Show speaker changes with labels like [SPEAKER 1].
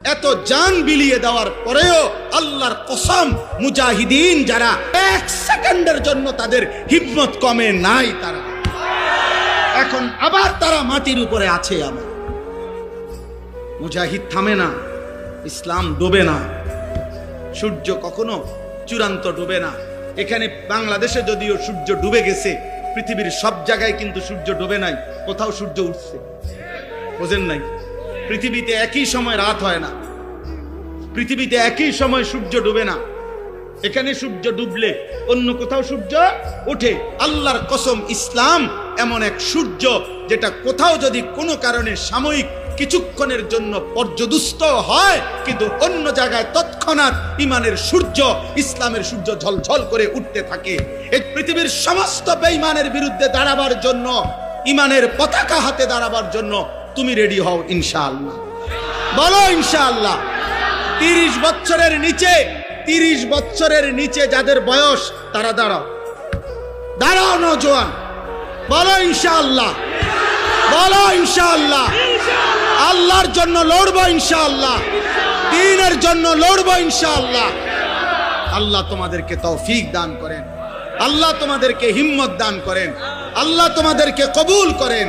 [SPEAKER 1] এত জান বিলিয়ে দেওয়ার পরেও আল্লাহর কসম মুজাহিদিন যারা এক সেকেন্ডের জন্য তাদের হিম্মত কমে নাই, তারা এখন আবার তারা মাটির উপরে আছে। আমার মুজাহিদ থামে না, ইসলাম ডুবে না, সূর্য কখনো চূড়ান্ত ডুবে না। এখানে বাংলাদেশে যদিও সূর্য ডুবে গেছে, পৃথিবীর সব জায়গায় কিন্তু সূর্য ডুবে নাই, কোথাও সূর্য উঠছে। বোঝেন নাই? পৃথিবীতে একই সময় রাত হয় না, পৃথিবীতে একই সময় সূর্য ডুবে না। এখানে সূর্য ডুবলে অন্য কোথাও সূর্য ওঠে। আল্লাহর কসম, ইসলাম এমন এক সূর্য যেটা কোথাও যদি কোনো কারণে সাময়িক কিছুক্ষণের জন্য পর্যদুস্ত হয়, কিন্তু অন্য জায়গায় তৎক্ষণাৎ ইমানের সূর্য, ইসলামের সূর্য ঝলঝল করে উঠতে থাকে। এই পৃথিবীর সমস্ত বেঈমানের বিরুদ্ধে দাঁড়াবার জন্য, ইমানের পতাকা হাতে দাঁড়াবার জন্য তুমি রেডি হও ইনশাআল্লাহ। বলো ইনশাআল্লাহ। 30 বছরের নিচে, 30 বছরের নিচে যাদের বয়স, তারা দাঁড়াও, দাঁড়াও নওজোয়ান, বলো ইনশাআল্লাহ, বলো ইনশাআল্লাহ। আল্লাহর জন্য লড়বো ইনশাআল্লাহ, দ্বীনের জন্য লড়বো ইনশাআল্লাহ। আল্লাহ তোমাদেরকে তৌফিক দান করেন, আল্লাহ তোমাদেরকে হিম্মত দান করেন, আল্লাহ তোমাদেরকে কবুল করেন।